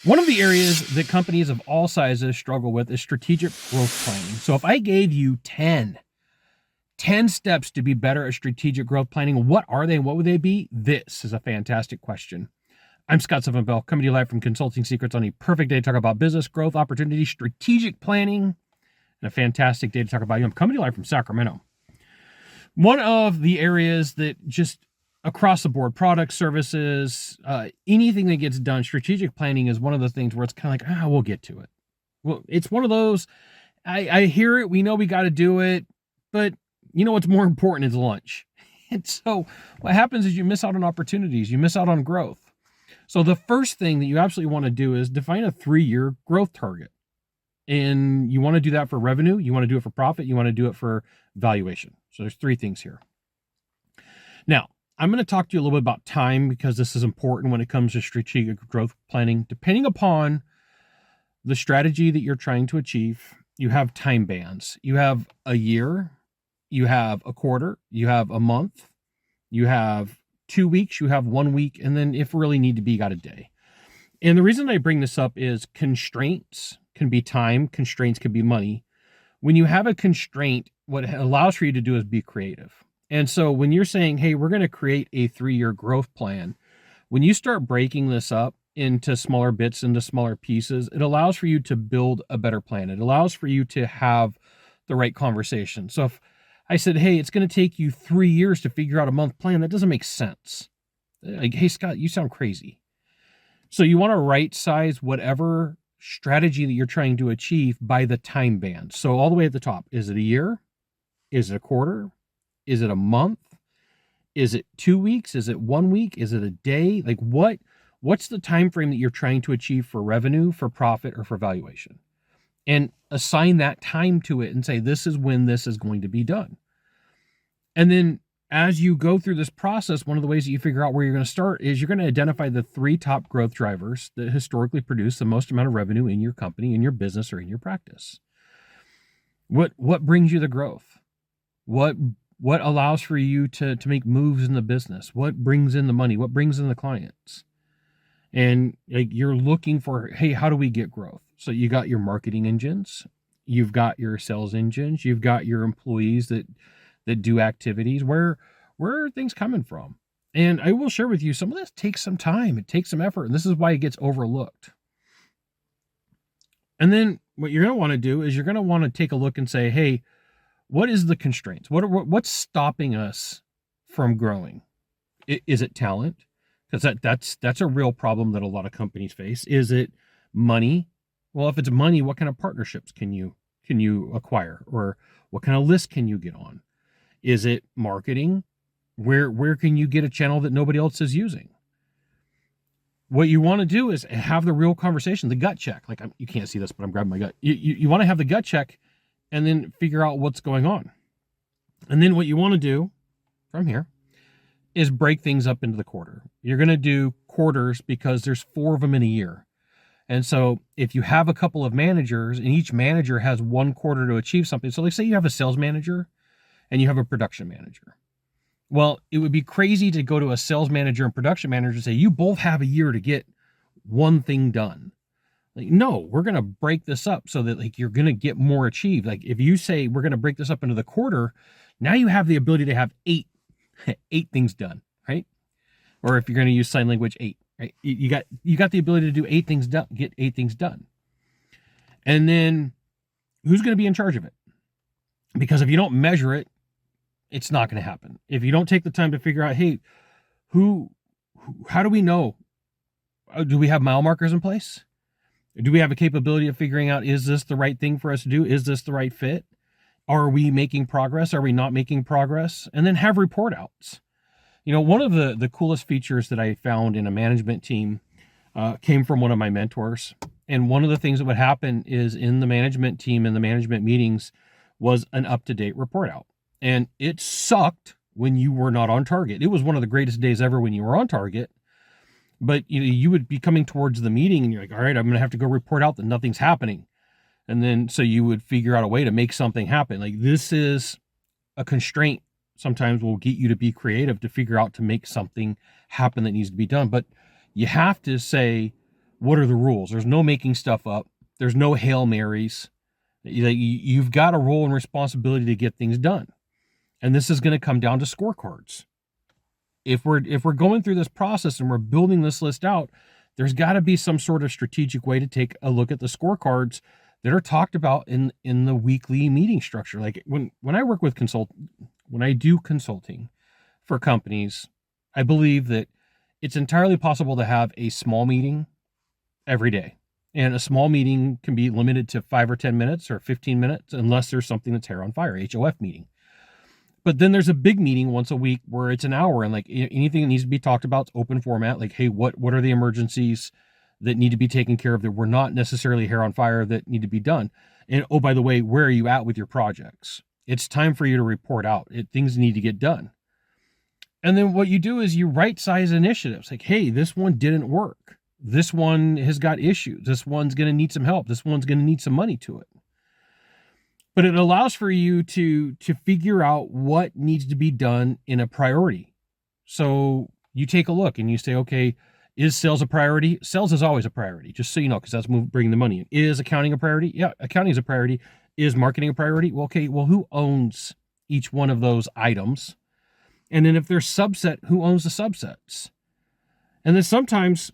One of the areas that companies of all sizes struggle with is strategic growth planning. So if I gave you 10 steps to be better at strategic growth planning, what are they and what would they be? This is a fantastic question. I'm Scott Sylvan coming to you live from Consulting Secrets on a perfect day to talk about business growth, opportunity, strategic planning, and a fantastic day to talk about you. I'm coming to you live from Sacramento. One of the areas that just across the board, products, services, anything that gets done, strategic planning is one of the things where it's kind of like, we'll get to it. Well, it's one of those, I hear it, we know we got to do it, but you know what's more important is lunch. And so what happens is you miss out on opportunities, you miss out on growth. So the first thing that you absolutely want to do is define a 3-year growth target. And you want to do that for revenue, you want to do it for profit, you want to do it for valuation. So there's 3 things here. Now, I'm going to talk to you a little bit about time because this is important when it comes to strategic growth planning. Depending upon the strategy that you're trying to achieve, you have time bands. You have a year, you have a quarter, you have a month, you have 2 weeks, you have 1 week, and then if really need to be, you got a day. And the reason I bring this up is constraints can be time, constraints can be money. When you have a constraint, what it allows for you to do is be creative. And so when you're saying, hey, we're going to create a 3-year growth plan, when you start breaking this up into smaller bits, into smaller pieces, it allows for you to build a better plan. It allows for you to have the right conversation. So if I said, hey, it's going to take you 3 years to figure out a month plan, that doesn't make sense. Like, hey, Scott, you sound crazy. So you want to right size whatever strategy that you're trying to achieve by the time band. So all the way at the top, is it a year? Is it a quarter? Is it a month? Is it 2 weeks? Is it 1 week? Is it a day? Like what's the time frame that you're trying to achieve for revenue, for profit, or for valuation? And assign that time to it and say, this is when this is going to be done. And then as you go through this process, one of the ways that you figure out where you're going to start is you're going to identify the 3 top growth drivers that historically produce the most amount of revenue in your company, in your business, or in your practice. What brings you the growth? What allows for you to make moves in the business? What brings in the money? What brings in the clients? And you're looking for, hey, how do we get growth? So you got your marketing engines, you've got your sales engines, you've got your employees that do activities. Where are things coming from? And I will share with you, some of this takes some time. It takes some effort. And this is why it gets overlooked. And then what you're going to want to do is you're going to want to take a look and say, hey, what is the constraints? What's stopping us from growing? Is it talent? Because that's a real problem that a lot of companies face. Is it money? Well, if it's money, what kind of partnerships can you acquire, or what kind of list can you get on? Is it marketing? Where can you get a channel that nobody else is using? What you want to do is have the real conversation, the gut check. Like you can't see this, but I'm grabbing my gut. You want to have the gut check and then figure out what's going on. And then what you want to do from here is break things up into the quarter. You're going to do quarters because there's 4 of them in a year. And so if you have a couple of managers and each manager has 1 quarter to achieve something. So like say you have a sales manager and you have a production manager. Well, it would be crazy to go to a sales manager and production manager and say, you both have a year to get one thing done. Like, no, we're going to break this up so that you're going to get more achieved. Like if you say we're going to break this up into the quarter, now you have the ability to have 8 things done, right? Or if you're going to use sign language, 8, right? You got the ability to do 8 things done, get 8 things done. And then who's going to be in charge of it? Because if you don't measure it, it's not going to happen. If you don't take the time to figure out, hey, how do we know? Do we have mile markers in place? Do we have a capability of figuring out, is this the right thing for us to do? Is this the right fit? Are we making progress? Are we not making progress? And then have report outs. One of the coolest features that I found in a management team came from one of my mentors. And one of the things that would happen is in the management team, in the management meetings, was an up-to-date report out. And it sucked when you were not on target. It was one of the greatest days ever when you were on target. But you would be coming towards the meeting and you're like, all right, I'm going to have to go report out that nothing's happening. And then so you would figure out a way to make something happen. Like this is a constraint. Sometimes will get you to be creative to figure out to make something happen that needs to be done. But you have to say, what are the rules? There's no making stuff up. There's no Hail Marys. You've got a role and responsibility to get things done. And this is going to come down to scorecards. If we're going through this process and we're building this list out, there's got to be some sort of strategic way to take a look at the scorecards that are talked about in the weekly meeting structure. Like when I work with when I do consulting for companies, I believe that it's entirely possible to have a small meeting every day. And a small meeting can be limited to 5 or 10 minutes or 15 minutes, unless there's something that's hair on fire, HOF meeting. But then there's a big meeting once a week where it's an hour, and like anything that needs to be talked about, it's open format. Like, hey, what are the emergencies that need to be taken care of that were not necessarily hair on fire that need to be done? And oh, by the way, where are you at with your projects? It's time for you to report out. Things need to get done. And then what you do is you right size initiatives. Like, hey, this one didn't work. This one has got issues. This one's going to need some help. This one's going to need some money to it. But it allows for you to figure out what needs to be done in a priority. So you take a look and you say, okay, is sales a priority? Sales is always a priority, just so you know, because that's bringing the money in. Is accounting a priority? Yeah, accounting is a priority. Is marketing a priority? Well, okay, who owns each one of those items? And then if there's subset, who owns the subsets? And then sometimes,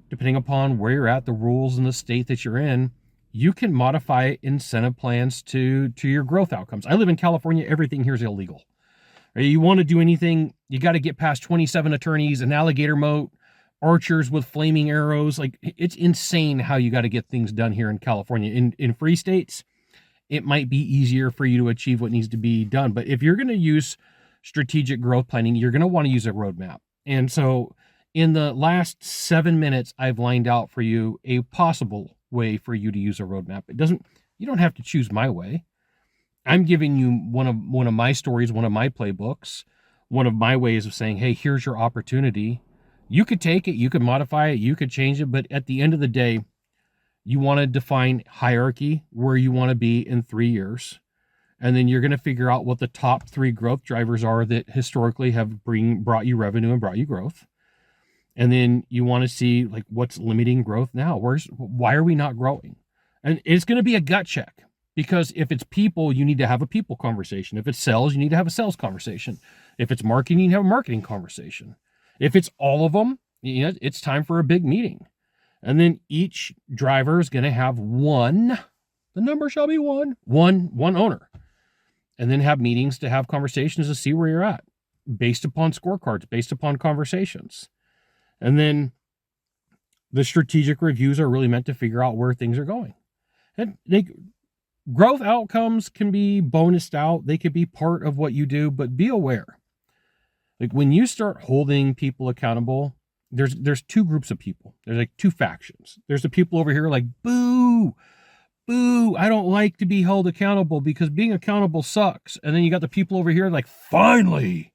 depending upon where you're at, the rules in the state that you're in, you can modify incentive plans to your growth outcomes. I live in California. Everything here is illegal. You want to do anything, you got to get past 27 attorneys, an alligator moat, archers with flaming arrows. Like, it's insane how you got to get things done here in California. In free states, it might be easier for you to achieve what needs to be done. But if you're going to use strategic growth planning, you're going to want to use a roadmap. And so in the last 7 minutes, I've lined out for you a possible way for you to use a roadmap. You don't have to choose my way. I'm giving you one of my stories, one of my playbooks, one of my ways of saying, hey, here's your opportunity. You could take it, you could modify it, you could change it, but at the end of the day, you want to define hierarchy, where you want to be in 3 years. And then you're going to figure out what the top 3 growth drivers are that historically have brought you revenue and brought you growth. And then you want to see like what's limiting growth now. Why are we not growing? And it's going to be a gut check, because if it's people, you need to have a people conversation. If it's sales, you need to have a sales conversation. If it's marketing, you need to have a marketing conversation. If it's all of them, it's time for a big meeting. And then each driver is going to have the number shall be one owner. And then have meetings to have conversations to see where you're at based upon scorecards, based upon conversations. And then the strategic reviews are really meant to figure out where things are going. And growth outcomes can be bonused out. They could be part of what you do, but be aware. Like when you start holding people accountable, there's 2 groups of people. There's like 2 factions. There's the people over here like, boo, I don't like to be held accountable because being accountable sucks. And then you got the people over here like, finally,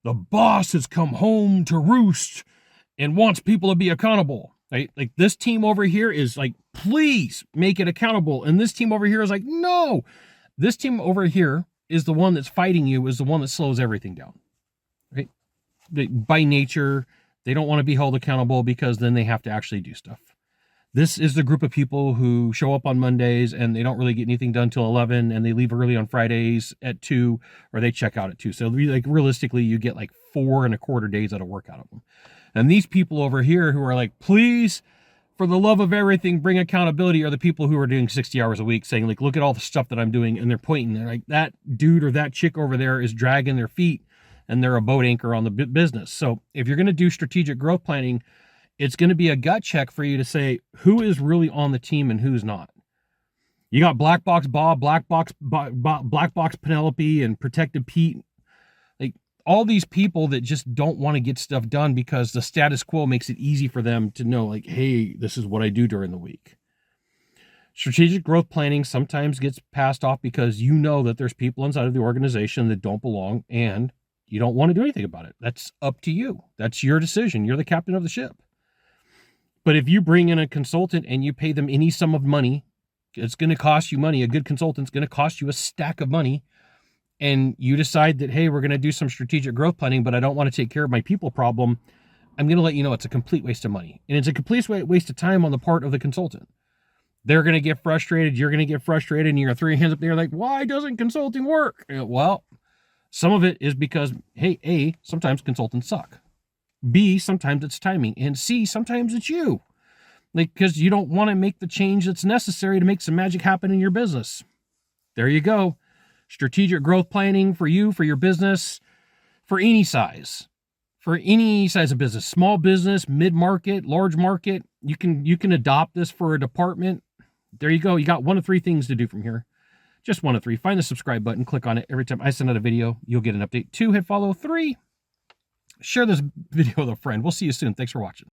the boss has come home to roost and wants people to be accountable. Right? Like this team over here is like, please make it accountable. And this team over here is like, no. This team over here is the one that's fighting you, is the one that slows everything down. Right? By nature, they don't want to be held accountable because then they have to actually do stuff. This is the group of people who show up on Mondays and they don't really get anything done till 11, and they leave early on Fridays at 2, or they check out at 2. So like realistically, you get like 4.25 days out of work out of them. And these people over here who are like, please, for the love of everything, bring accountability, are the people who are doing 60 hours a week saying like, look at all the stuff that I'm doing. And they're pointing, they're like, that dude or that chick over there is dragging their feet and they're a boat anchor on the business. So if you're going to do strategic growth planning, it's going to be a gut check for you to say who is really on the team and who's not. You got Black Box Bob, Black Box Penelope, and Protective Pete. Like all these people that just don't want to get stuff done because the status quo makes it easy for them to know like, hey, this is what I do during the week. Strategic growth planning sometimes gets passed off because you know that there's people inside of the organization that don't belong and you don't want to do anything about it. That's up to you. That's your decision. You're the captain of the ship. But if you bring in a consultant and you pay them any sum of money, it's going to cost you money. A good consultant's going to cost you a stack of money. And you decide that, hey, we're going to do some strategic growth planning, but I don't want to take care of my people problem. I'm going to let you know it's a complete waste of money. And it's a complete waste of time on the part of the consultant. They're going to get frustrated. You're going to get frustrated. And you're going to throw your hands up there like, why doesn't consulting work? Well, some of it is because, hey, A, sometimes consultants suck. B, sometimes it's timing. And C, sometimes it's you. Like, because you don't want to make the change that's necessary to make some magic happen in your business. There you go. Strategic growth planning for you, for your business, for any size. For any size of business, small business, mid-market, large market, you can adopt this for a department. There you go. You got one of three things to do from here. Just one of three. Find the subscribe button, click on it. Every time I send out a video, you'll get an update. 2, hit follow. 3, share this video with a friend. We'll see you soon. Thanks for watching.